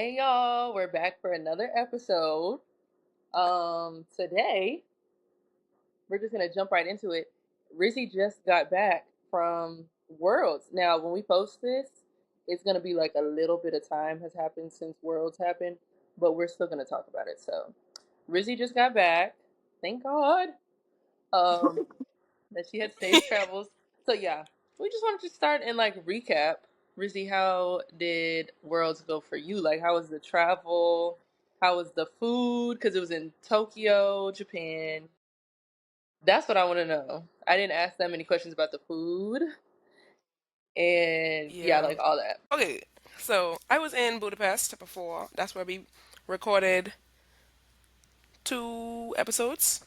Hey y'all, we're back for another episode. Today we're just gonna jump right into it. Rizzy just got back from Worlds. Now, when we post this, it's gonna be like a little bit of time has happened since Worlds happened, but we're still gonna talk about it. So, Rizzy just got back. Thank God. Um, that she had safe travels. So yeah, we just wanted to start and like recap. Rizzy, how did Worlds go for you? Like, how was the travel? How was the food? Because it was in Tokyo, Japan. That's what I want to know. I didn't ask that many questions about the food and yeah, Yeah. like all that. Okay. So I was in Budapest before. That's where we recorded 2 episodes.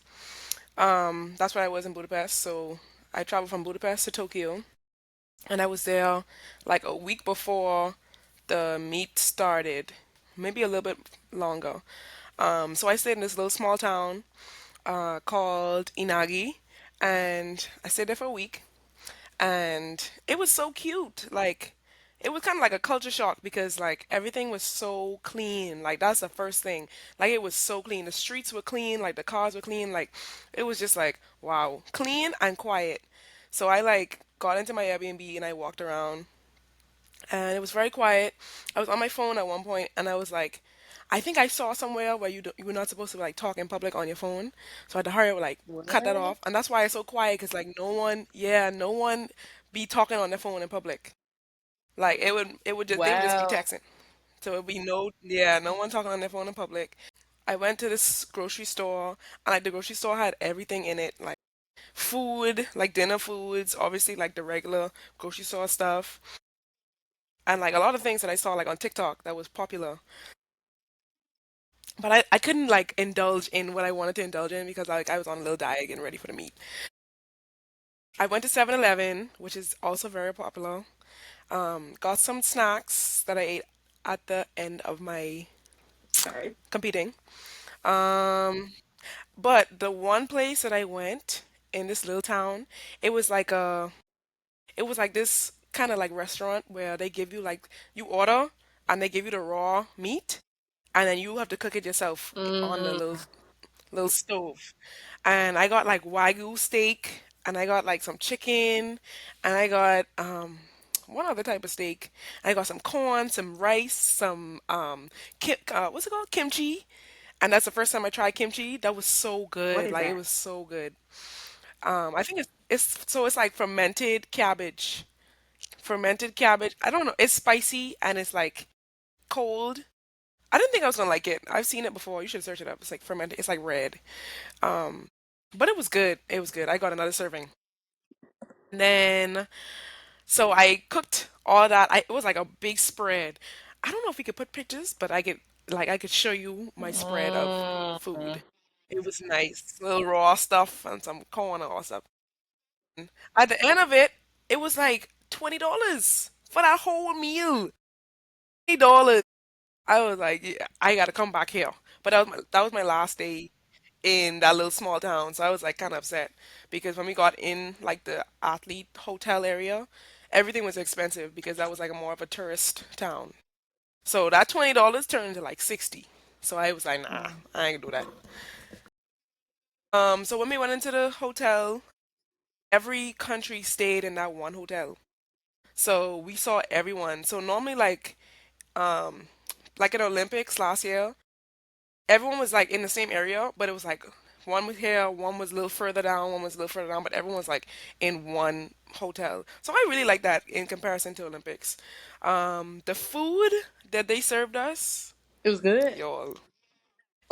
That's where I was in Budapest. So I traveled from Budapest to Tokyo, and I was there like a week before the meet started, maybe a little bit longer. So I stayed in this little small town called Inagi, and I stayed there for a week. And it was so cute. Like it was kind of like a culture shock because like everything was so clean. Like that's the first thing. Like it was so clean. The streets were clean, like the cars were clean. Like it was just like wow, clean and quiet. So I like got into my Airbnb and I walked around and it was very quiet. I was on my phone at one point and I was like I think I saw somewhere where you were not supposed to like talk in public on your phone. So I had to hurry up like What? cut that off. And that's why it's so quiet because like no one, yeah, no one be talking on their phone in public. Like it would just they would just be Wow. texting. So it would be no, yeah, no one talking on their phone in public. I went to this grocery store and like the grocery store had everything in it, like food, like dinner foods, obviously like the regular grocery store stuff, and like a lot of things that I saw like on TikTok that was popular. But I couldn't like indulge in what I wanted to indulge in because like I was on a little diet getting ready for the meet. I went to 7-Eleven, which is also very popular. Got some snacks that I ate at the end of my Okay. competing. Um, but the one place that I went in this little town, it was like a, it was like this kind of like restaurant where they give you like you order and they give you the raw meat and then you have to cook it yourself on the Mm, little stove. And I got like wagyu steak and I got like some chicken and I got one other type of steak. I got some corn, some rice, some what's it called? Kimchi. And that's the first time I tried kimchi. That was so what good. is Like it that? was so good. I think it's like fermented cabbage. Fermented cabbage. I don't know. It's spicy and it's like cold. I didn't think I was gonna like it. I've seen it before. You should search it up. It's like fermented. It's like red. Um, but it was good. It was good. I got another serving. And then so I cooked all that. It was like a big spread. I don't know if we could put pictures, but I could show you my spread of Mm, food. It was nice. Little raw stuff and some corn and all stuff. At the end of it, it was like $20 for that whole meal. $20. I was like, yeah, I gotta come back here. But that was my last day in that little small town. So I was like kind of upset because when we got in like the athlete hotel area, everything was expensive because that was like a more of a tourist town. So that $20 turned into like 60. So I was like, nah, mm. I ain't gonna do that. So when we went into the hotel, every country stayed in that one hotel. So we saw everyone. So normally um like in Olympics last year, everyone was like in the same area, but it was like one was here, one was a little further down, one was a little further down, but everyone was like in one hotel. So I really like that in comparison to Olympics. The food that they served us, It was good. y'all,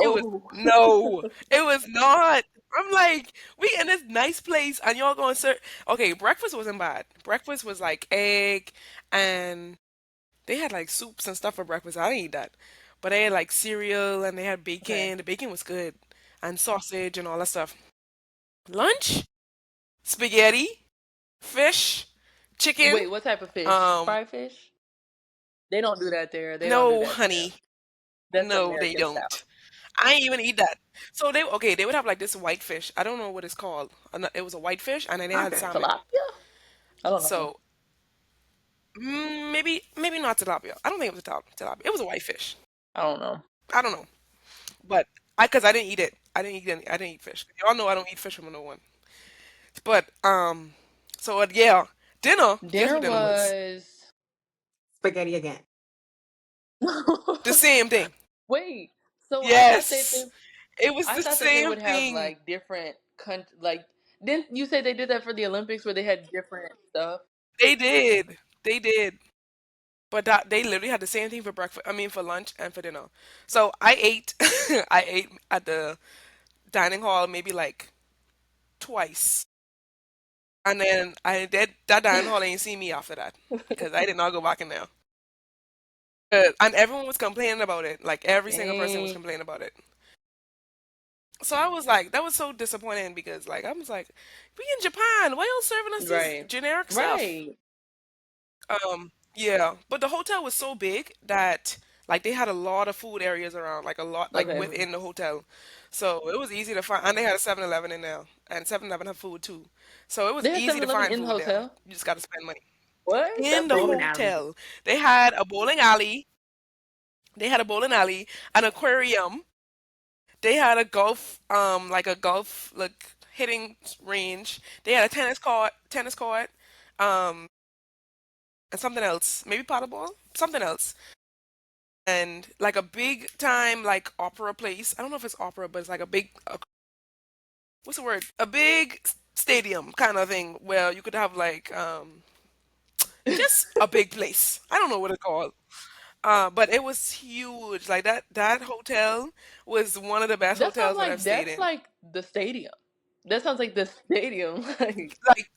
it was Oh. no, it was not. I'm like, we in this nice place and y'all going to serve. Okay, breakfast wasn't bad. Breakfast was like egg and they had like soups and stuff for breakfast. I didn't eat that. But they had like cereal and they had Okay. bacon. The bacon was good. And sausage and all that stuff. Lunch? Spaghetti, fish, chicken. Wait, what type of fish? Um, Fried fish? They don't do that there. They don't do no, that there. honey. That's No, they American don't. style. I ain't even eat that. So they would have like this white fish. I don't know what it's called. It was a white fish and then they had Okay. salmon. Tilapia? I don't know. So maybe not tilapia. I don't think it was a tilapia. It was a white fish. I don't know. I don't know, but because I didn't eat it. I didn't eat any. I didn't eat fish. Y'all know I don't eat fish from no one. But so yeah, dinner. Guess Dinner what dinner was? was. Spaghetti again. The same thing. Wait. So Yes, it was I the thought that they same would have thing. like different like didn't you say they did that for the Olympics where they had different stuff? They did. They did. But that they literally had the same thing for breakfast. I mean, for lunch and for dinner. So I ate. I ate at the dining hall maybe like twice, and then I did that dining hall ain't see me after that because I did not go back in there. And everyone was complaining about it. Like every single person was Dang. complaining about it. So I was like, that was so disappointing because like I was like, we in Japan. Why y'all serving us this Right. generic stuff? Right. Yeah, but the hotel was so big that like they had a lot of food areas around, like a lot like Okay. within the hotel. So it was easy to find, and they had a 7-Eleven in there, and 7-Eleven had food too. So it was They had easy to 7-Eleven find in the food there. hotel? You just got to spend money. What? In That's the Bowling weird. alley. hotel, they had a bowling alley, they had a bowling alley, an aquarium, they had a golf like a golf like hitting range. They had a tennis court, and something else, maybe paddleball, something else. And like a big time like opera place. I don't know if it's opera, but it's like a big what's the word? A big stadium kind of thing where you could have like just a big place. I don't know what it's called. But it was huge. Like that hotel was one of the best That sounds hotels that I've like stayed that's in. like the stadium. That sounds like the stadium. Like Like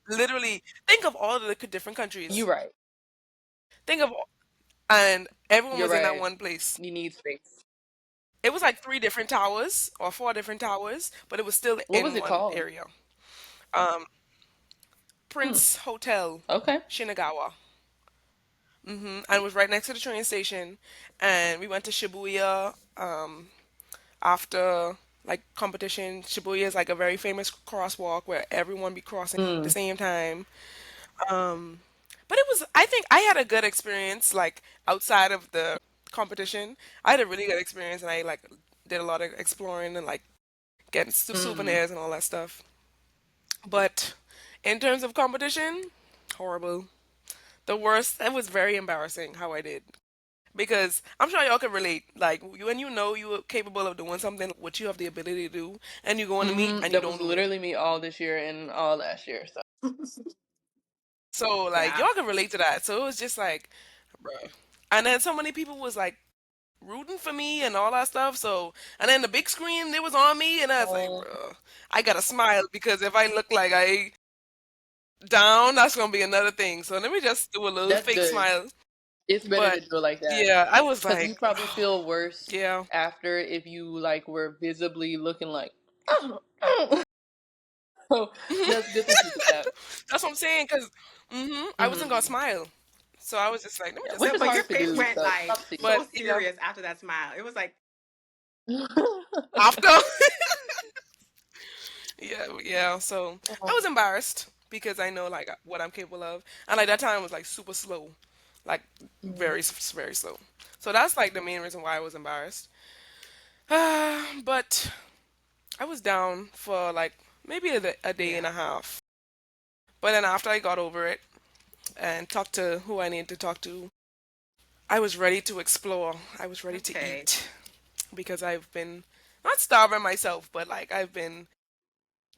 literally think of all of the different you're countries. right. Think of and everyone You're was in that right. one place. You need space. It was like three different towers or four different towers, but it was still What was in it one called? area. Um, Hmm. Prince Hotel, Okay. Shinagawa. And it was right next to the train station. And we went to Shibuya after like competition. Shibuya is like a very famous crosswalk where everyone be crossing at the Mm. same time. But it was, I think I had a good experience like outside of the competition. I had a really good experience and I like did a lot of exploring and like getting Mm. souvenirs and all that stuff. But in terms of competition, horrible. The worst. It was very embarrassing how I did because I'm sure y'all can relate. Like when you know you are capable of doing something, what you have the ability to do, and you go on to meet and you That don't was do it. literally me all this year and all last year. So So like Yeah. y'all can relate to that. So it was just like, bruh. And then so many people was like rooting for me and all that stuff. So and then the big screen it was on me, and I was like, um, bruh, I gotta smile because if I look like I down, that's gonna be another thing. So let me just do a little that's fake good. smile. It's better But to do it like that yeah, I was because you like, probably feel worse yeah. after if you like were visibly looking like. So that's good that you did that. That's what I'm saying, because I wasn't gonna Hmm. smile. So I was just like, let me Yeah, just which No, is but your hard to face do. went So like props to you. but so yeah. serious after that smile. It was like, After yeah, yeah. So I was embarrassed because I know like what I'm capable of. And like that time was like super slow. Like Mhm. very slow. So that's like the main reason why I was embarrassed. But I was down for like maybe a day yeah, and a half. But then after I got over it and talked to who I needed to talk to, I was ready to explore. I was ready to okay. eat because I've been not starving myself, but like I've been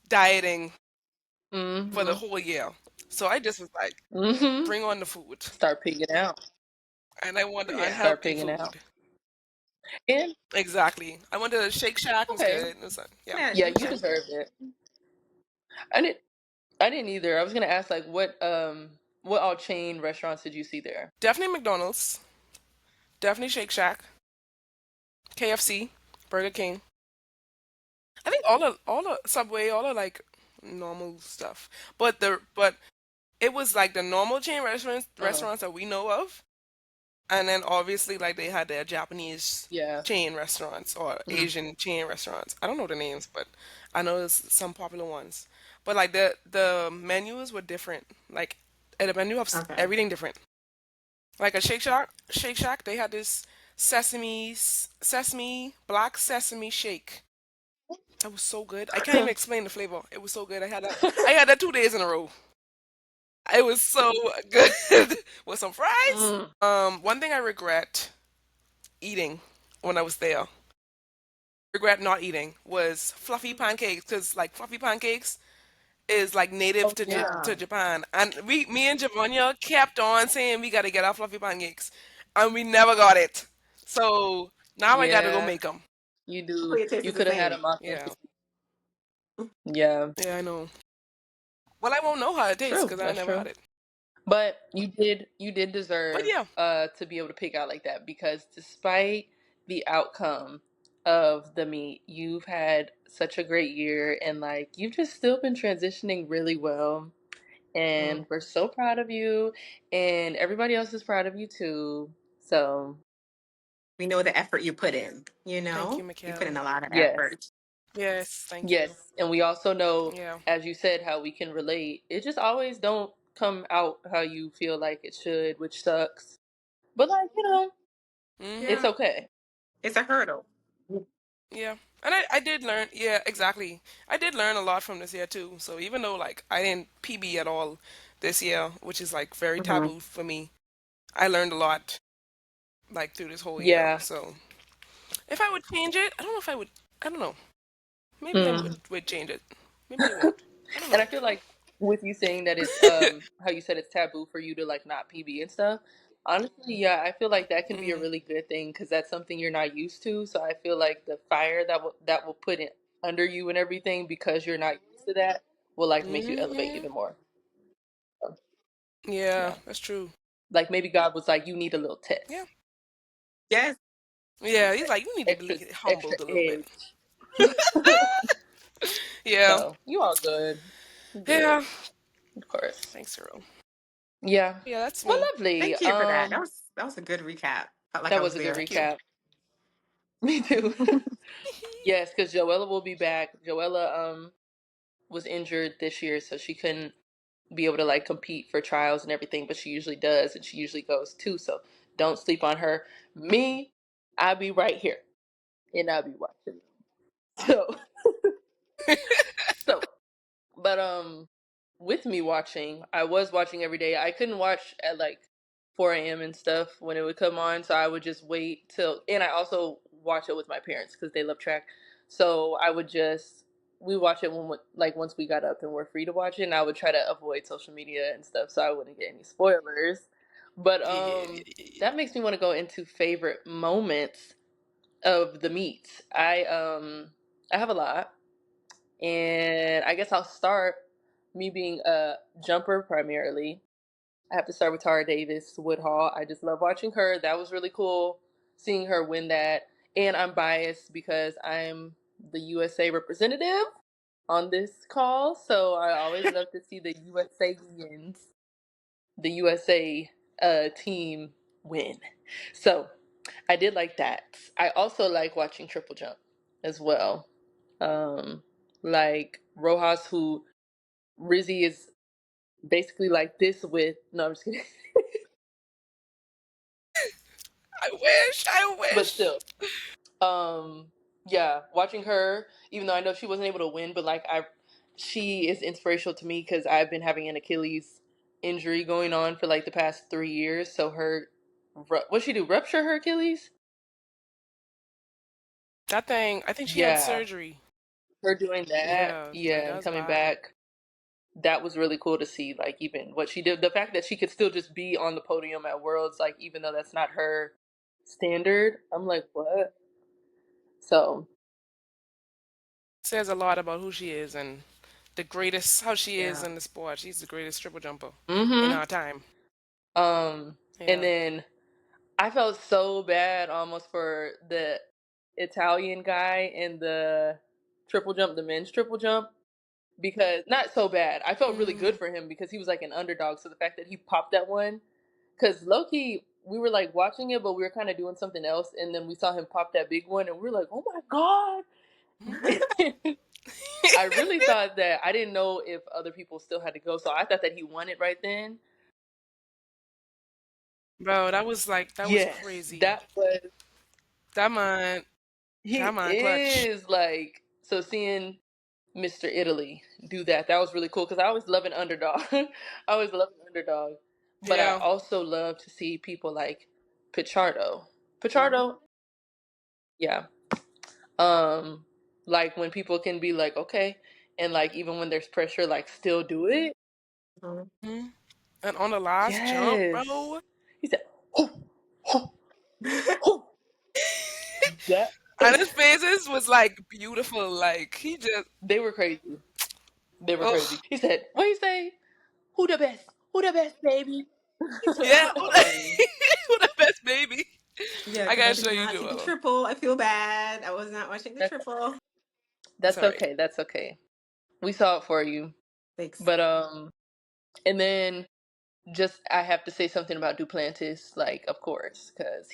dieting for the Mhm. whole year. So I just was like, Mhm. bring on the food. Start pigging out. And I want Yeah. Start unhealthy pigging out. food. And Exactly. I went to Shake Shack, it was okay, good. It was yeah. Yeah, yeah, you you should. deserved it. I didn't. I didn't either. I was gonna ask like what all chain restaurants did you see there? Definitely McDonald's, definitely Shake Shack, KFC, Burger King. I think all the Subway, all the like normal stuff. But it was like the normal chain Uh, restaurants that we know of. And then obviously like they had their Japanese yeah. chain restaurants or Mm. Asian chain restaurants. I don't know the names, but I know there's some popular ones. But like the menus were different. Like and the menu of Okay. everything different. Like a Shake Shack, they had this. sesame, black sesame shake. That was so good. I can't even explain the flavor. It was so good. I had that 2 days in a row. It was so good with some fries. Mm. One thing I regret eating when I was there, regret not eating, was fluffy pancakes. Cause like fluffy pancakes is like native Oh yeah. to Japan, and me and Javonia kept on saying we got to get our fluffy pancakes, and we never got it. So now I got to go Yeah, make them. you do. Hopefully it tastes You the could have had same. them Yeah, authentic. Yeah, yeah, I know. Well, I won't know how it tastes true. because I That's never had true. it. But you did But deserve yeah, to be able to pick out like that because despite the outcome of the meet, you've had such a great year and like you've just still been transitioning really well. Mm. And we're so proud of you and everybody else is proud of you too. So, We know the effort you put in, you thank you, know? You put in Mikele. a lot of yes. effort. Yes, thank you. Yes, and we also know, Yeah. as you said, how we can relate. It just always don't come out how you feel like it should, which sucks. But like, it's Mhm. Yeah, okay. it's a hurdle. Yeah. And I did learn, yeah, exactly. I did learn a lot from this year too. So even though like I didn't PB at all this year, which is like very Hmm. taboo for me, I learned a lot like through this whole year. Yeah. So if I would change it, I don't know if I would. I don't know. Maybe I Mm. would change it. Maybe I won't. I don't And I know. feel like with you saying that it's how you said it's taboo for you to like not PB and stuff. Honestly, yeah, I feel like that can be a Hmm. really good thing because that's something you're not used to. So I feel like the fire that will put it under you and everything because you're not used to that will like make you elevate Hmm. even more. So, Yeah, yeah. that's true. Like maybe God was like, you need a little Yeah. test, Yes. Yeah, he's like, you need to extra, be extra humbled a little bit. edge. Yeah. So you all good, you good, Yeah. of course. Thanks, Earl. Yeah. Yeah, that's Well, me. lovely. Thank you for that. That was a good recap. Felt like That I was was a good there. Thank you. recap. Me too. Yes, because Joella will be back. Joella was injured this year, so she couldn't be able to like compete for trials and everything, but she usually does, and she usually goes too. So don't sleep on her. Me, I'll be right here, and I'll be watching. So so But with me watching, I was watching every day. I couldn't watch at like 4 a.m. and stuff when it would come on, so I would just wait till. And I also watch it with my parents because they love track. So I would just we watch it when like once we got up and we're free to watch it, and I would try to avoid social media and stuff so I wouldn't get any spoilers. But Yeah. that makes me want to go into favorite moments of the meet. I have a lot. And I guess I'll start me being a jumper primarily. I have to start with Tara Davis, Woodhall. I just love watching her. That was really cool seeing her win that. And I'm biased because I'm the USA representative on this call. So I always love to see the USAians, the USA team win. So I did like that. I also like watching triple jump as well. Um, like Rojas, who Rizzy is basically like this with. No, I'm just kidding. I wish. I But wish. still, um, yeah, watching her, even though I know she wasn't able to win, but like she is inspirational to me because I've been having an Achilles injury going on for like the past 3 years. So what she do? Rupture her Achilles? That thing. I think she had Yeah, surgery. her doing that. Yeah, like Yeah, and that's coming bad. back. That was really cool to see. Like even what she did, the fact that she could still just be on the podium at Worlds, like even though that's not her standard, I'm like, what? So, Says a lot about who she is and the greatest, how she is Yeah. in the sport. She's the greatest triple jumper in mm-hmm. our time. And Yeah. then I felt so bad almost for the Italian guy in the triple jump, the men's triple jump, because not so bad. I felt really Mm, good for him because he was like an underdog. So the fact that he popped that one, because low key, we were like watching it, but we were kind of doing something else, and then we saw him pop that big one, and we were like, "Oh my god!" I really thought that I didn't know if other people still had to go, so I thought that he won it right then. bro, that was like that was Yes, crazy. that was. That man, that He man clutch. is like so seeing Mr. Italy do that. That was really cool because I always love an underdog. I always love an underdog, but I Yeah. also love to see people like Pichardo. Mhm. Pichardo, yeah. Um, like when people can be like, okay, and like even when there's pressure, like still do it. Mhm. Mhm. And on the last jump, Yes. bro. He said, "Hoo, hoo, hoo." That And his faces was like beautiful. Like he just, they were crazy. They were crazy. ugh. He said, "What he say? Who the best? Who the best, baby?" Yeah, who the, Funny. who the best baby? Yeah, I because I gotta did show you, not see the Joella. triple. I feel bad. I was not watching the that's triple. It's that's all right. okay. That's okay. We saw it for you. Thanks. But and then just I have to say something about Duplantis, like of course, because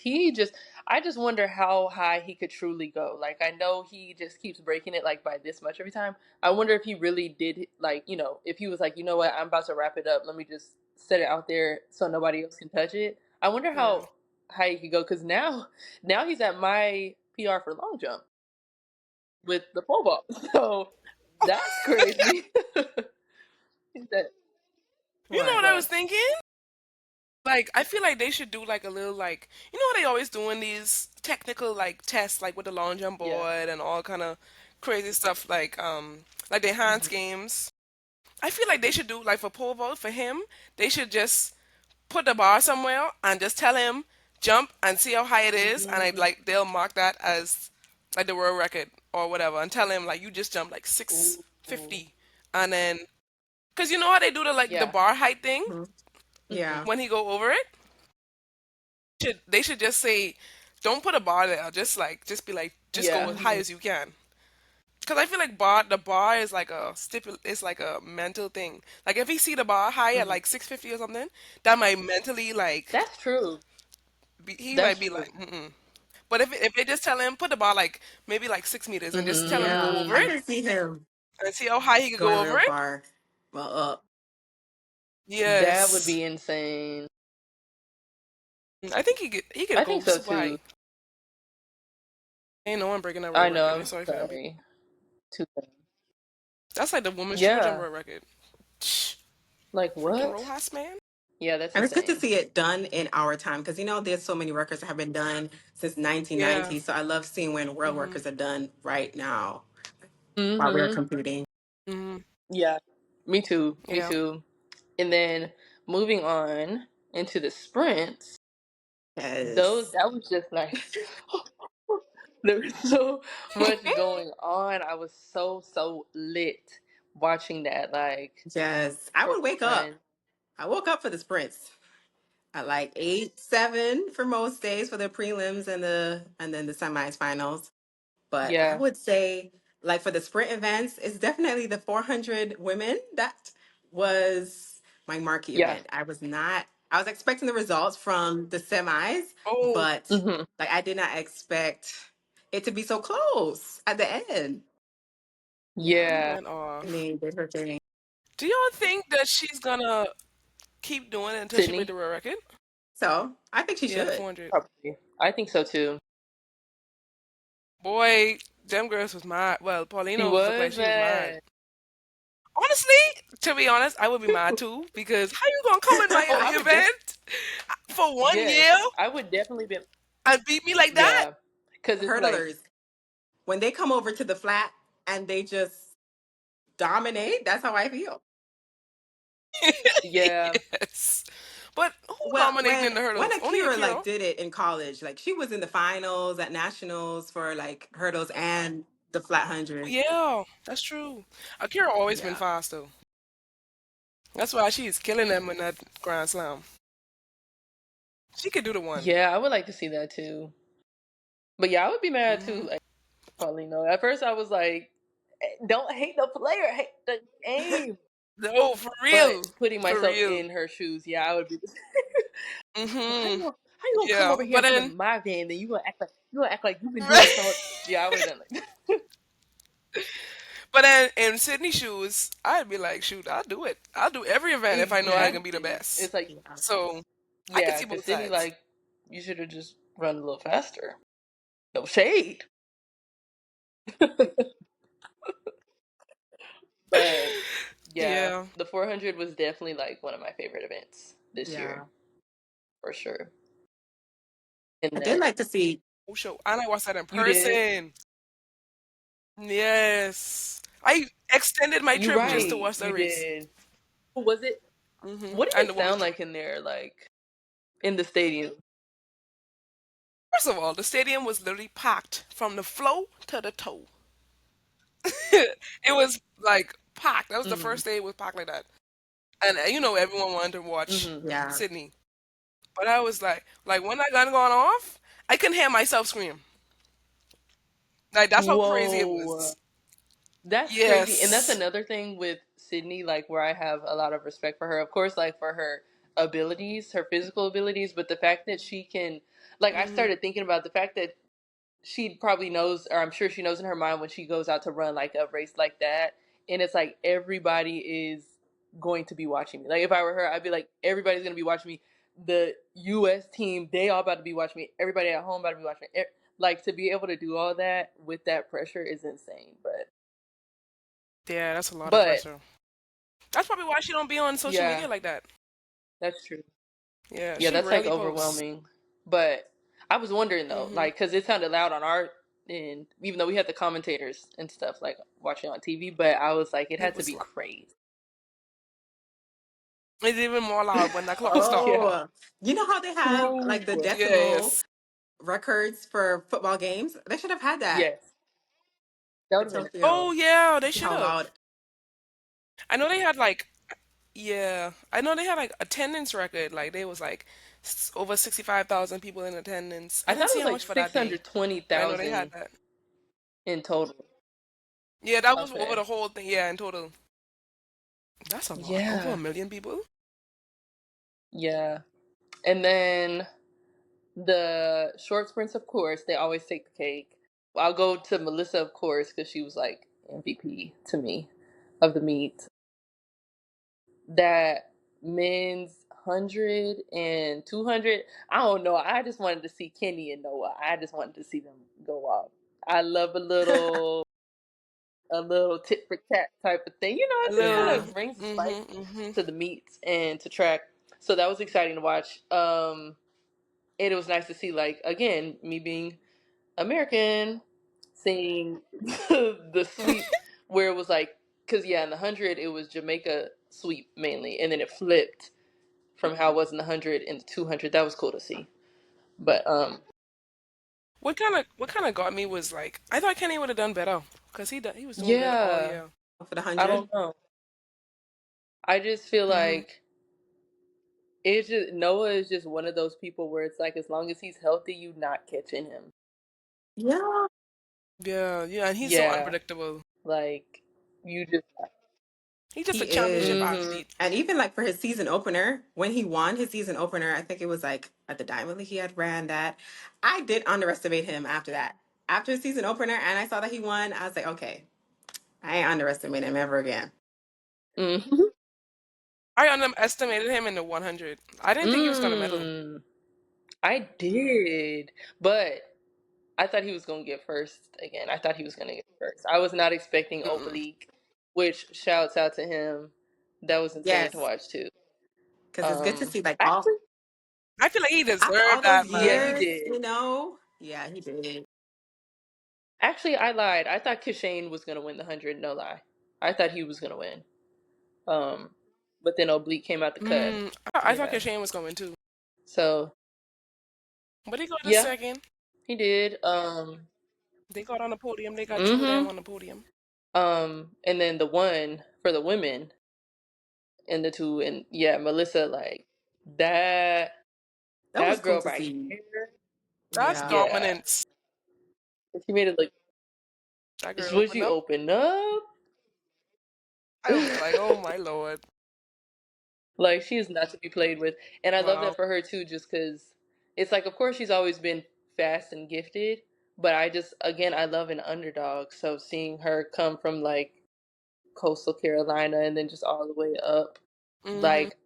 I just wonder how high he could truly go. Like I know he just keeps breaking it like by this much every time. I wonder if he really did like if he was like what, I'm about to wrap it up. Let me just set it out there so nobody else can touch it. I wonder Yeah. how high he could go because now he's at my PR for long jump with the pole vault. So that's crazy. He's at You know What? what I was what? thinking? Like, I feel like they should do like a little like, you know what they always do in these technical like tests, like with the long jump Yeah. board and all kind of crazy stuff, like the enhanced Hmm. games. I feel like they should do like for pole vault for him. They should just put the bar somewhere and just tell him jump and see how high it is, and I Hmm. like they'll mark that as like the world record or whatever, and tell him like you just jumped like Ooh. 650, and then because you know how they do the like the Yeah. bar height thing Mhm. Hmm. Yeah. when he go over it. They should just say, don't put a bar there. Just be like just go Yeah. as high as you can. Because I feel like the bar is like it's like a mental thing. Like if he see the bar high at Hmm. like 650 or something, that might mentally like That's true. he might That's be true. like, mm-mm. But if they just tell him put the bar like maybe like 6 meters and just tell him go Yeah. over I Hmm. it can see him and see how high he could going go over real it. far. Well, up. That would Yes, be insane. I think he could I go think so super too. high. Ain't no one breaking that I world know. record. I'm I'm sorry for him. sorry. Too soon. That's like the women's triple jump Yeah. world record. Shh, Like freaking what? Rojas, man. Yeah, that's And it's good to insane. see it done in our time because there's so many records that have been done since Yeah. 1990. So I love seeing when world Mhm. records are done right now while we're Hmm. competing. Mhm. Yeah. Me too. Me Yeah. too. And then moving on into the sprints, those Yes. that was just like there was so much going on. I was so lit watching that. Like Yes. I for would wake up. one, I woke up for the sprints at like 8, 7 for most days for the prelims and then the semis finals. But I yeah, would say, like for the sprint events, it's definitely the 400 women that was my marquee yeah. event. I was expecting the results from the semis, Oh, but Hmm. like I did not expect it to be so close at the end. Yeah, she Yeah. went off. Celine did her thing. Do y'all think that she's gonna keep doing it until she break Sydney, the world record? So I think she Yeah, the should. 400. probably. I think so too. Boy, them girls was mad. Well, She Paulina looked like was she was mad. mad. Honestly, to be honest, I would be mad too because how you gonna come in my Oh, I would def event for one yes, year I would definitely be. and beat me like that? Yeah, because it's like Hurdlers, when they come over to the flat and they just dominate, that's how I feel. yeah, Yes. But who Well, dominating in the when hurdles? Only Akira like Akira? did it in college, like she was in the finals at nationals for like hurdles and the flat hundred. Yeah, that's true. Akira always been Yeah. fast though. That's why she's killing them in that Grand Slam. She could do the one. yeah, I would like to see that too. But yeah, I would be mad too. Hmm. Like Paulino. At first, I was like, "Don't hate the player, hate the game." No, for But real. putting For myself real. in her shoes, yeah, I would be. Well, Hmm. how you gonna come Yeah. over here But in front of then my van? Then you gonna act like you've been doing this all. Yeah, I would have done like that. but then in Sydney shoes, I'd be like, shoot, I'll do it. I'll do every event if I know I can be the Exactly. best. It's like Yeah. So I can yeah, see because both Sydney sides. like you should have just run a little faster. No shade. But yeah, Yeah. the 400 was definitely like one of my favorite events this Yeah. year for sure. And I did then like to see. Oh, show. And I watched that in you did. person. Yes. I extended my You trip just to right. watch the You race. did. Was it? What did And it the woman. sound like in there? Like in the stadium? First of all, the stadium was literally packed from the flow to the toe. It was like packed. That was the Mm. first day it was packed like that. And everyone wanted to watch Hmm. Yeah. Sydney. But I was like when that gun gone off, I couldn't hear myself scream. Like that's how crazy it Whoa. was. That's crazy. And that's Yes. another thing with Sydney, like where I have a lot of respect for her. Of course, like for her abilities, her physical abilities, but the fact that she can, like, I Hmm. started thinking about the fact that she probably knows, or I'm sure she knows in her mind when she goes out to run like a race like that. And it's like everybody is going to be watching me. Like if I were her, I'd be like, everybody's going to be watching me. The US team, they all about to be watching me. Everybody at home about to be watching me. Like to be able to do all that with that pressure is insane. Yeah, that's a lot of But pressure. That's probably why she don't be on social yeah, media like that. that's true. Yeah, Yeah, she that's like rarely posts. overwhelming. But I was wondering though, Hmm. like, because it sounded loud on our end, even though we had the commentators and stuff like watching on TV. But I was like, it It had to was be loud. crazy. It's even more loud when the clock stopped. Yeah. Oh, you know how they have True. like the decibel Yes. records for football games? They should have had that Yes, that for would have been. Oh Tokyo yeah, to they see should how have. loud. I know they had like yeah, I know they had like attendance record. Like they was like over 65,000 people in attendance. I I didn't thought it see was how like much for that day, but I know they had 620,000 that. in total. Yeah, that was over Okay. the whole thing. Yeah, in total. That's a lot. Over a Yeah. million people? Yeah. And then the short sprints, of course, they always take the cake. I'll go to Melissa, of course, because she was like MVP to me of the meet. That men's 100 and 200, I don't know. I just wanted to see Kenny and Noah. I just wanted to see them go off. I love a little tit for tat type of thing. A It just kind Yeah. little. of brings a spice Mm-hmm. Mm-hmm. to the meets and to track. So that was exciting to watch. And it was nice to see, like, again, me being American, seeing the sweep where it was like, because yeah, in the 100 it was Jamaica sweep mainly, and then it flipped from how it was in the 100 and the 200. That was cool to see. But What kind of got me was like I thought Kenny would have done better because he was doing good all yeah, year. For the I 100. don't know. I just feel Hmm. like it's just Noah is just one of those people where it's like as long as he's healthy, you not catching him. Yeah. Yeah, yeah, and he's so Yeah, unpredictable. like you just. He's just He a championship is. Hmm. athlete. And even like for his season opener, when he won his season opener, I think it was like at the Diamond League he had ran that. I did underestimate him after that. After his season opener, and I saw that he won, I was like, okay, I ain't underestimate him ever again. Hmm. I underestimated him in the 100. I didn't think he was gonna medal. Mm, I did, but I thought he was gonna get first again. I thought he was gonna get first. I was not expecting Mm-mm. oblique, which shouts out to him. That was insane to Yes, watch too. because it's good to Um, see like all actually, I feel like he after all deserved those that, yeah, he man. years, did. Yeah, he did. Actually, I lied. I thought Kishane was gonna win the 100. No lie, I thought he was gonna win. Um, but then oblique came out the cut. I thought Yeah. Shane was going too, So but he got a yeah, second. he did. They got on the podium. They got two of them Mm-hmm. on the podium. And then the one for the women and the two, and yeah, Melissa, like that That was that cool girl to right see. here. That's Yeah. Yeah, dominance. she made it look. That girl When opened she up. opened up, I was like, oh my lord. like she is not to be played with, and I love that Wow. for her too, just because it's like, of course, she's always been fast and gifted, but I just, again, I love an underdog. So seeing her come from like coastal Carolina and then just all the way up, Hmm. like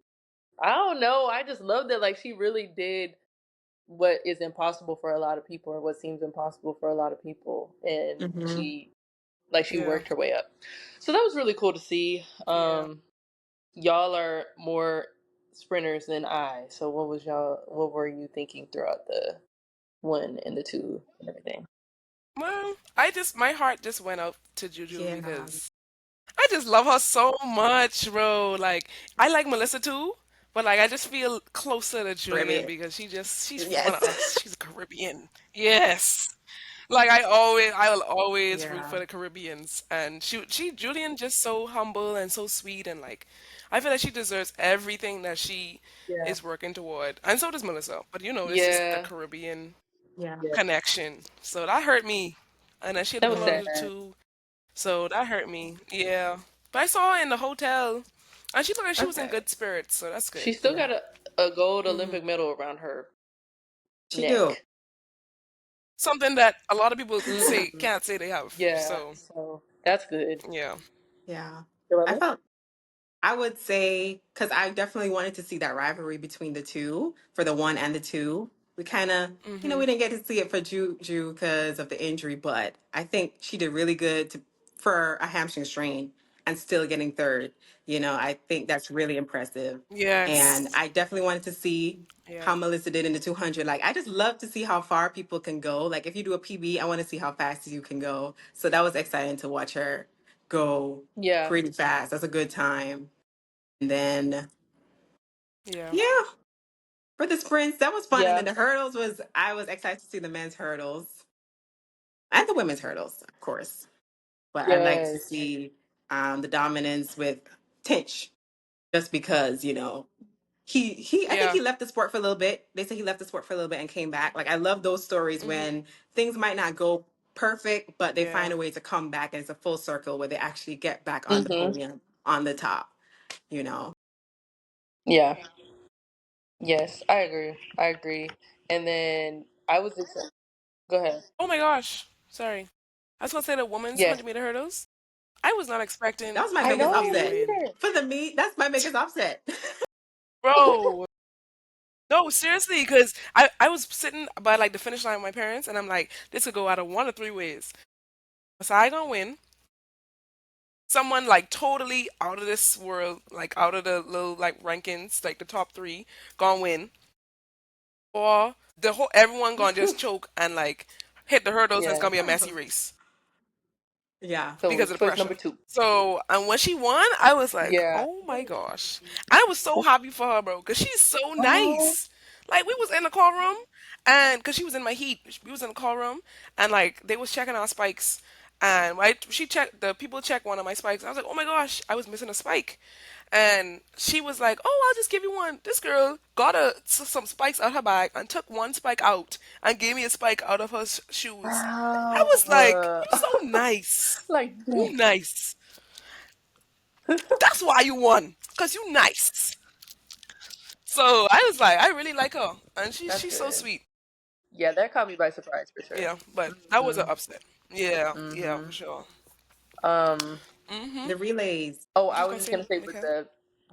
I don't know, I just love that. Like she really did. what is impossible for a lot of people or what seems impossible for a lot of people, and Hmm. she Yeah, worked her way up. So that was really cool to see. yeah. Y'all are more sprinters than I. So what were you thinking throughout the one and the two and everything? Well, I just my heart just went out to Juju Yeah. because I just love her so much, bro. Like I like Melissa too, but like I just feel closer to Julian Caribbean. because she's one Yes. of us. She's a Caribbean. Yes. I will always root Yeah. for the Caribbeans, and Julian just so humble and so sweet, and like, I feel like she deserves everything that she Yeah. is working toward, and so does Melissa. But it's just the Yeah. Caribbean Yeah. Yeah. connection, so that hurt me. And then she had to That was pull out Hmm. the sad. two, so that hurt me. Yeah, but I saw her in the hotel, and she looked like she was in Okay. good spirits, so that's good. She still Yeah. got a gold Hmm. Olympic medal around her She do. neck. Something that a lot of people Hmm. can't say they have. Yeah. So So that's good. yeah. Yeah. I Joella? felt I would say because I definitely wanted to see that rivalry between the two for the one and the two. We kind of, Hmm. we didn't get to see it for Juju because of the injury, but I think she did really good for a hamstring strain and still getting third. I think that's really impressive. And Yes. I definitely wanted to see Yeah. how Melissa did in the 200. Like, I just love to see how far people can go. Like, if you do a PB, I want to see how fast you can go. So that was exciting to watch her go Yeah. pretty fast. That's a good time. And then, Yeah. yeah, for the sprints, that was fun. And then Yeah. the hurdles I was excited to see the men's hurdles and the women's hurdles, of course. But I like to Yes. see the dominance with Tinch just because, I think Yeah. he left the sport for a little bit. They say he left the sport for a little bit and came back. Like, I love those stories Hmm. when things might not go perfect, but they Yeah. find a way to come back and it's a full circle where they actually get back on the Hmm. podium on the top, you know? Yeah. Yes, I agree. I agree. And then I was excited. Go ahead. Oh my gosh. Sorry. I was gonna say the women's Yes. 100-meter hurdles. I was not That expecting was my I biggest know nobody to me upset. win. either. For the meet, that's my biggest upset. Bro. No, seriously, because I was sitting by like the finish line with my parents and I'm like, this could go out of one of three ways. So I gonna win. Someone like totally out of this world, like out of the little like rankings, like the top three, gonna win. Or the whole everyone gonna just choke and like hit the hurdles and it's Yeah. gonna be a messy race. Yeah. So Because of the choice number pressure. two. So, and when she won, I was like, Yeah. oh my gosh. I was so happy for her, bro, because she's so Oh. nice. Like, we was in the call room, and because she was in my heat, we was in the call room, and like, they was checking our spikes. And she checked, the people checked one of my spikes. I was like, oh my gosh, I was missing a spike. And she was like, "Oh, I'll just give you one." This girl got some spikes out her bag and took one spike out and gave me a spike out of her shoes. I Wow. was like, "You so nice. Like, You dang. nice. That's why you won, cause you nice." So I was like, I really like her, and That's she's so good. sweet. Yeah, that caught me by surprise for sure. Yeah, but that was an Hmm. upset. Yeah, yeah, for Hmm. sure. Um. Mhm. The relays. Oh, What you I was was gonna just say, gonna say with Mikele? the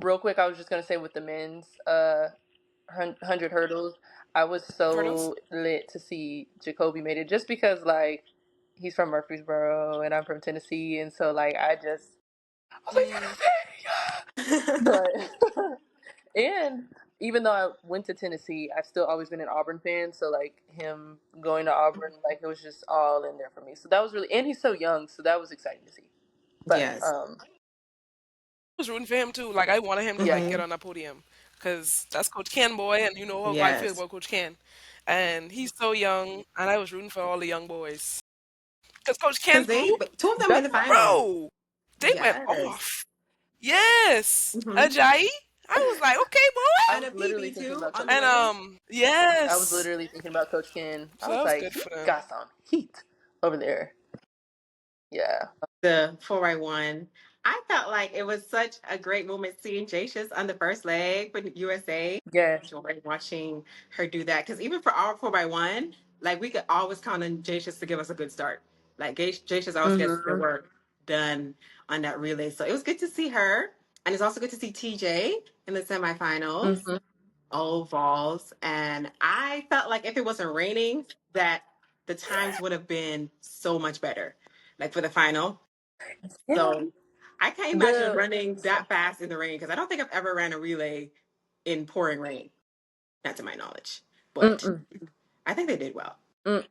real quick. I was just gonna say with the men's 100 hurdles. I was Hurdles? so lit to see Jacoby made it, just because like he's from Murfreesboro and I'm from Tennessee, and so like I was like, Mm, but and even though I went to Tennessee, I've still always been an Auburn fan. So like him going to Auburn, like it was just all in there for me. So that was really, and he's so young, so that was exciting to see. But Yes. I was rooting for him too. Like I wanted him to yeah, like get Hmm. on that podium, cause that's Coach Ken boy, and you know how I feel Yes. about Coach Ken. And he's so young, and I was rooting for all the young boys. Cause Coach Ken Because group, but two of them in that's the finals. bro, they went Yes. off. Yes, Hmm. Ajayi. I was like, okay, I boy. And was a literally PB thinking too about on Coach the And Ken. women's. I was yes. literally thinking about Coach Ken. I So was that was like, good he for them. got some heat over there. Yeah. The 4x1. I felt like it was such a great moment seeing Jacius on the first leg for USA. Yes. Enjoyed watching her do that because even for our 4x1, like we could always count on Jacius to give us a good start. Like Jacius always gets the Mhm. work done on that relay. So it was good to see her. And it's also good to see TJ in the semifinals. Mhm. ovals, and I felt like if it wasn't raining, that the times would have been so much better, like for the final. Yeah. So I can't imagine The running that fast in the rain because I don't think I've ever ran a relay in pouring rain, not to my knowledge. But mm-mm, I think they did well. mm,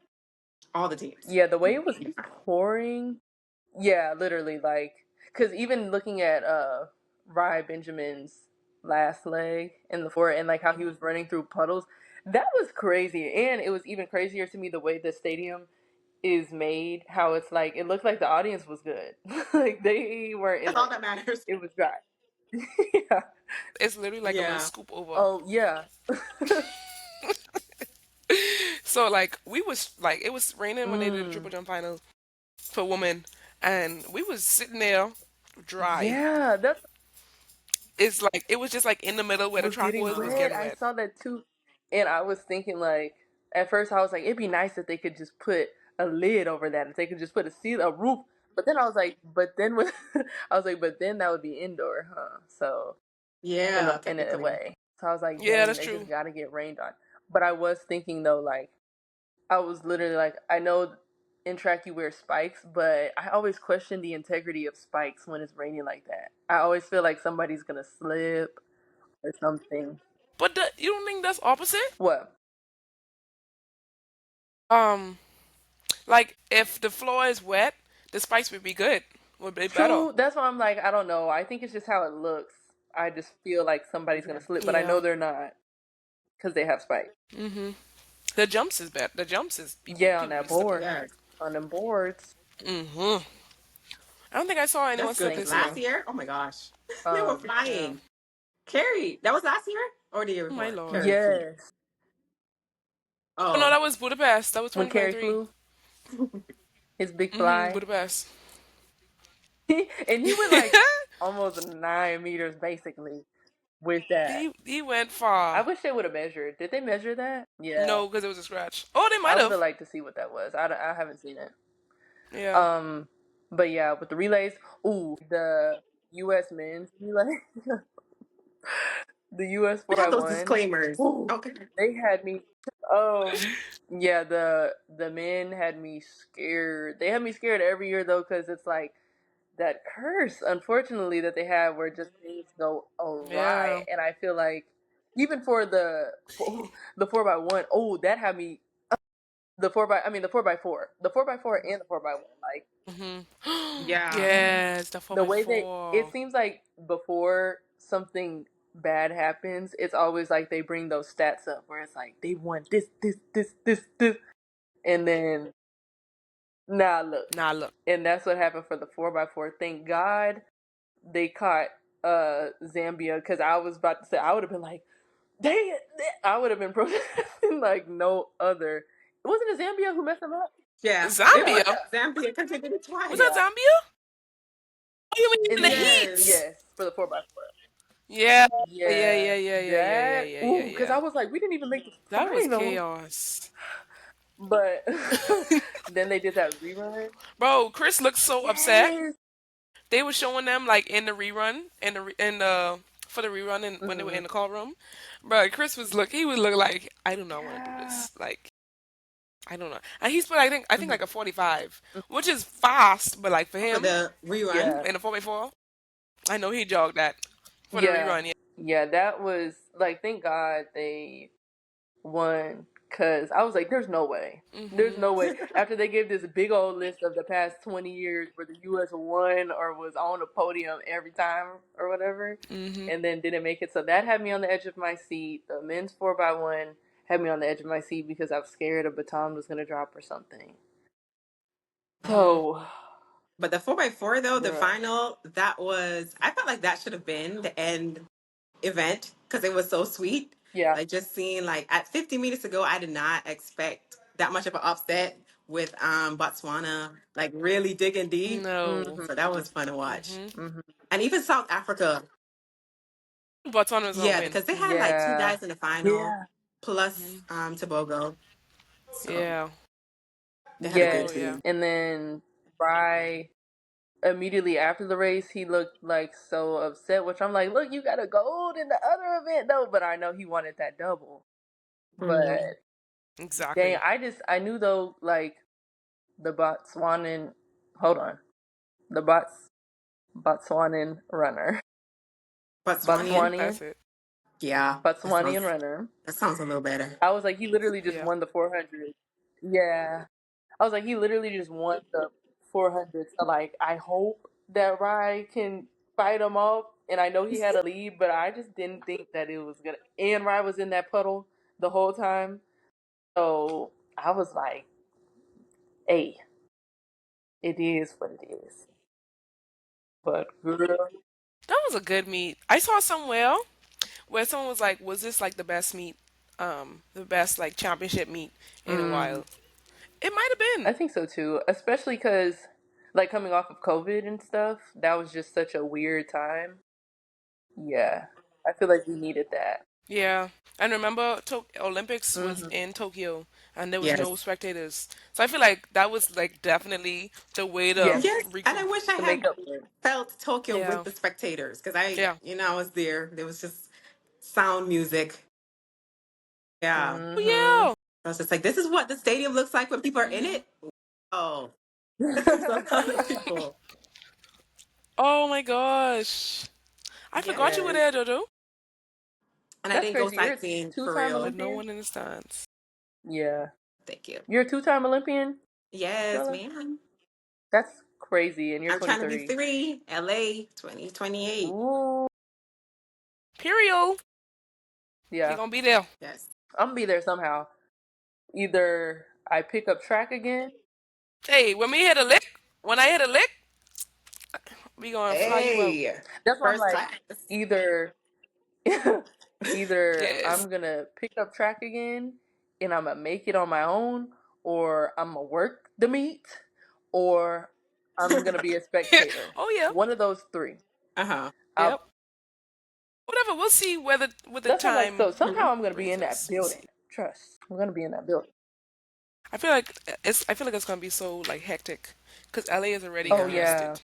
All the teams. yeah, the way it was pouring. Yeah, literally, like, because even looking at Rye Benjamin's last leg in the fort and like how he was running through puddles, that was crazy. And it was even crazier to me the way the stadium is made, how it's like it looked like the audience was good, like they weren't in That's the. all that matters. It was dry. Yeah. It's literally like a little Yeah. scoop over. Oh yeah. So like we was like it was raining when they did the Mm. triple jump final for women, and we was sitting there dry. Yeah, that It's like it was just like in the middle where the was track getting was wet. getting I wet. saw that too, and I was thinking like, at first I was like, it'd be nice if they could just put a lid over that, if they could just put a roof. But then I was like, but then when I was like, but then that would be indoor, huh? So Yeah, in a technically. way, so I was like, Yeah, dang, that's they just true. gotta get rained on. But I was thinking though, like, I was literally like, I know in track you wear spikes, but I always question the integrity of spikes when it's raining like that. I always feel like somebody's gonna slip or something. But you don't think that's opposite? What? Um, like if the floor is wet, the spikes would be good. Would be better. True. That's why I'm like, I don't know. I think it's just how it looks. I just feel like somebody's gonna slip, but I know Yeah. they're not because they have spikes. Mhm. The jumps is better. The jumps is Yeah, on people that be slipping. board, Yeah. on them boards. Mhm. I don't think I saw anyone That's good slip because this Thank you. last year. year, oh my gosh, they were Um, Yeah. flying. Carrie, that was last year or the year Oh my before? lord. Carrie flew. yes, Oh no, Oh, that was Budapest. That was when Carrie 2023. flew his big Mhm. fly, Budapest. and he went like almost 9 meters basically with that. He went I far. wish they would have measured. Did they measure that? Yeah, No, because it was a scratch. Oh, they I might would have have. liked to see what that was. I haven't seen it. Yeah. Um, but yeah, with the relays, ooh, the U.S. men's relay, the U.S. we four by have those one. disclaimers. Ooh, Okay. they had me. Yeah, the men had me scared. They had me scared every year though, because it's like that curse, unfortunately, that they have where just things go awry, Yeah. and I feel like even for the four by one, oh, that had me the 4x4, the 4x4 and the 4x1, like Mhm. Yeah. Yes, the four the by way it four. seems like before something bad happens, it's always like they bring those stats up where it's like they won this, and then nah, look, Nah, look. and that's what happened for the 4x4. Thank God they caught Zambia, because I was about to say I would have been like, dang it, I would have been protesting like no other. Wasn't it Zambia who messed them up? Yeah. It Yeah, was Zambia. Zambia because they did it Was twice. that yeah. Zambia? Oh, you mean in And the then Yes. heats? yes, for the 4x4. Yeah. Yeah. Yeah, Yeah. Yeah. Yeah. Yeah. Yeah. that Yeah. Yeah. because Yeah. I was like, we didn't even make the That was final, chaos. but then they did that rerun. Bro, Chris looked so upset. Yes. They were showing them like in the rerun, in the for the rerun, and when they were Hmm. in the call room. Bro, Chris was look. He would look like I do not want to do Yeah. this. Like I don't know. And he's put I think Hmm. like a 45, which is fast, but like for For him the rerun. Yeah. in a 4x4, I know he jogged that for the Yeah. rerun. Yeah. Yeah. That was like, thank God they won, because I was like, there's no way. There's Mhm. no way. After they gave this big old list of the past 20 years where the U.S. won or was on the podium every time or whatever, Mhm. and then didn't make it. So that had me on the edge of my seat. The men's 4x1 had me on the edge of my seat because I was scared a baton was going to drop or something. Mhm. So, But the 4x4 though, the bruh. final, that was I felt like that should have been the end event because it was so sweet. Yeah. Like just seeing like at 50 minutes ago, I did not expect that much of an upset with Botswana like really digging deep. No. So that Hmm. was fun to watch. Mhm. Hmm. And even South Africa, Botswana was gonna yeah, win. because they had like two Yeah. guys in the final Yeah. plus Mhm. Tobago. So Yeah. they had a good Yes. Oh yeah. team. And then Rye. immediately after the race, he looked like so upset, which I'm like, look, you got a gold in the other event though, but I know he wanted that double. Mhm. But dang, Exactly. I knew though, like the Botswanan, hold on, the Botswanan runner, Botswanian. Botswanian, That's it. Yeah, Botswanian runner. that sounds a little better. I was like, he literally just Yeah. won the 400. Yeah, I was like, he literally just won the 400. So like, I hope that Rye can fight him off. And I know he had a lead, but I just didn't think that it was gonna. And Rye was in that puddle the whole time, so I was like, hey, it is what it is. But girl, That was a good meet. I saw somewhere where someone was like, "Was this like the best meet, the best like championship meet in a mm, while?" It might have I been. think so too. Especially because, like, coming off of COVID and stuff, that was just such a weird time. Yeah, I feel like we needed that. Yeah. And remember, Olympics was Hmm. in Tokyo, and there was Yes. no spectators. So I feel like that was like definitely the way to Yes, Yes, and I recoup. wish I to had make up for it. felt Tokyo with Yeah. the spectators because Yeah. I was there. There was just sound music. Yeah, Oh Hmm. yeah. I was just like, this is what the stadium looks like when people are in Hmm. it. Oh, this is a lot of people, Oh my gosh. I forgot you were yes. there, Dodo. And I That's didn't go crazy. You're a sightseeing for two-time But real. no Olympian. one in the stands. Yeah, Thank you. you're a two-time Olympian, Yes, Joella. ma'am. That's crazy, and you're I'm trying to be 23. three. LA 2028. Ooh, Period. You're yeah. gonna be there. Yes. I'm gonna be there somehow. Either I pick up track again. Hey, when we hit a lick, when I hit a lick, we gonna fly you out. Hey, That's why I'm first like, class. either either Yes. I'm gonna pick up track again and I'm gonna make it on my own, or I'm gonna work the meet, or I'm gonna be a spectator. Oh yeah. One of those three. Uh-huh. I'll, Yep. Whatever. We'll see whether what the that's why I'm like, so time somehow I'm gonna be brings in that us. We'll building. see. Trust, I'm gonna be in that building. I feel like it's gonna be so like hectic because LA is already Oh Yeah. yeah. congested.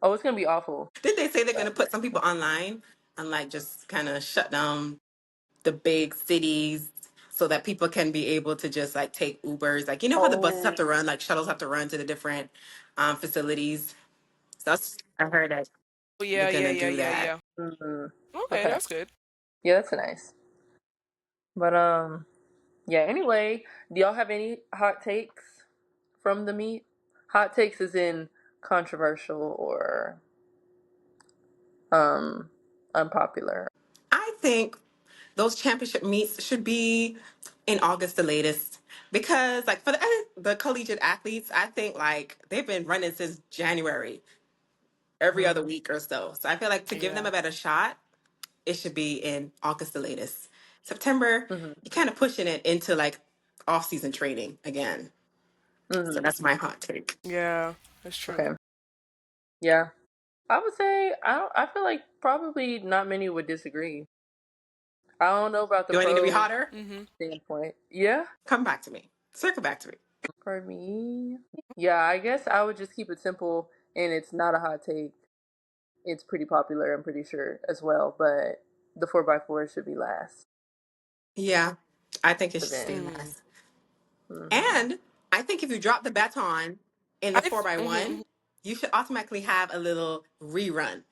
Oh, it's gonna be awful. Did they say they're going to put some people online and like just kind of shut down the big cities so that people can be able to just like take Ubers? Like, you know how the buses have Oh, to run, like shuttles have to run to the different facilities. So that's, I heard that Oh they're yeah, going yeah, to yeah, do yeah, that. yeah. mm, Okay, okay. that's good. Yeah, that's nice. But yeah. Anyway, do y'all have any hot takes from the meet? Hot takes is in controversial or um unpopular. I think those championship meets should be in August the latest because like for the collegiate athletes, I think like they've been running since January, every other Mm-hmm. week or so. So I feel like to give them Yeah. a better shot, it should be in August the latest. September, you're kind of pushing it into like off-season training again. So Mm-hmm. that's my hot take. Yeah, that's true. Okay. Yeah. I would say I feel like probably not many would disagree. I don't know about the Do I need to be pro hotter? Mm-hmm. standpoint. Yeah, Come back to me. Circle back to me. for me. Yeah, I guess I would just keep it simple and it's not a hot take. It's pretty popular, I'm pretty sure as well, but the 4x4 should be last Yeah, I think it should event. stay Mm. last. Hmm. And I think if you drop the baton in the four I've by mm-hmm. one, you should automatically have a little rerun.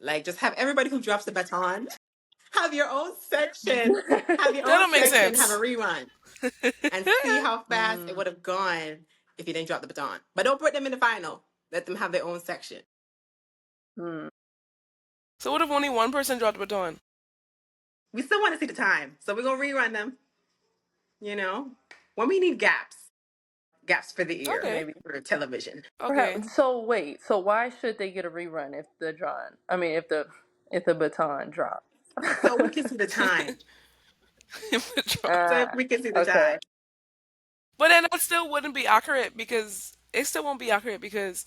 Like just have everybody who drops the baton have your own section. Have your That own don't make section, have a sense. rerun and see how fast it Mm, would have gone if you didn't drop the baton. But don't put them in the final. Let them have their own section. mm. So what if only one person dropped the baton? We still want to see the time. So we're gonna rerun them, you know? When we need gaps. Gaps for the ear, Okay. Maybe. for television. Okay. Perhaps. So wait. So why should they get a rerun if the drawing? I mean, if the baton drops. So we can see the time. So if Ah, we can see the okay. time. But then that still wouldn't be accurate because it still won't be accurate because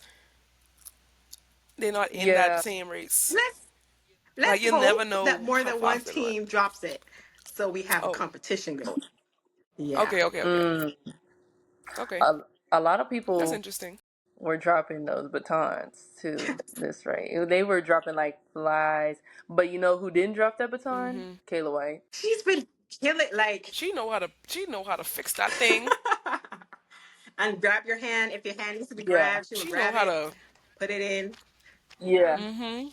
they're not in that Yeah. same race. Let's Like let's you'll never hope that know more how than one fast they run. team drops it. So we have a Oh. competition going. Yeah. Okay, okay, okay. Mm. Okay. A, a lot of That's people interesting. were dropping those batons to this rate. They were dropping like flies. But you know who didn't drop that baton? Hmm. Kayla White. She's been killing like She know how to fix that thing. and grab your hand. If your hand needs to be Yeah. grabbed, she will She know grab how it, to. put it in. Yeah. Yeah. Hmm.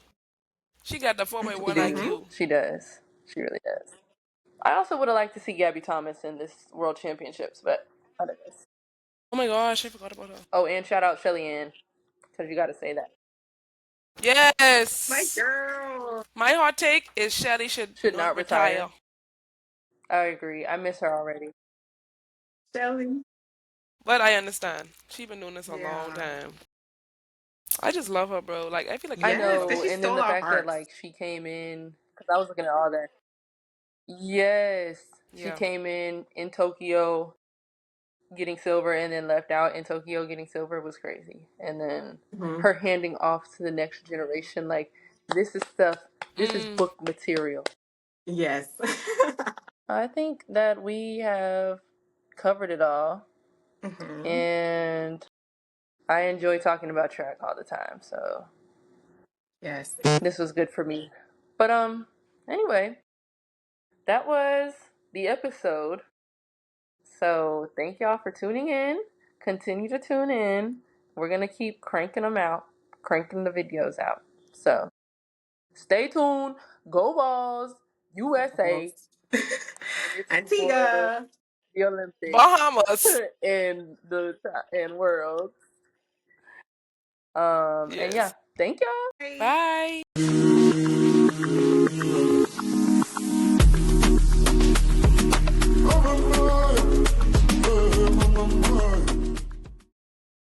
She got the She 4.1 do. Mm-hmm. IQ. She does. She really does. I also would have liked to see Gabby Thomas in this World Championships, but I digress. Oh my gosh, I forgot about her. Oh, and shout out Shelly Ann, because you got to say that. My Yes. girl. My hot take is Shelly should Should not not retire. retire. I agree. I miss her already. Shelly. But I understand. She been doing this a long Yeah. time. I just love her, bro. Like I feel like I every Yes, girl. because know, she and then stole the our fact that hearts. like she came in, because I was looking at all that. Yes, she Yeah. came in Tokyo getting silver, and then left out in Tokyo getting silver was crazy. And then Hmm. her handing off to the next generation, like this is stuff. This is Mm. book material. Yes. I think that we have covered it all, Hmm. and I enjoy talking about track all the time. So Yes. this was good for me. But anyway, that was the episode. So thank y'all for tuning in. Continue to tune in. We're gonna keep cranking them out, cranking the videos out. So stay tuned. Go Balls, USA, and it's for Antigua. the Olympics Bahamas. and the and Worlds. And yeah, Yes. thank y'all. Bye. Bye.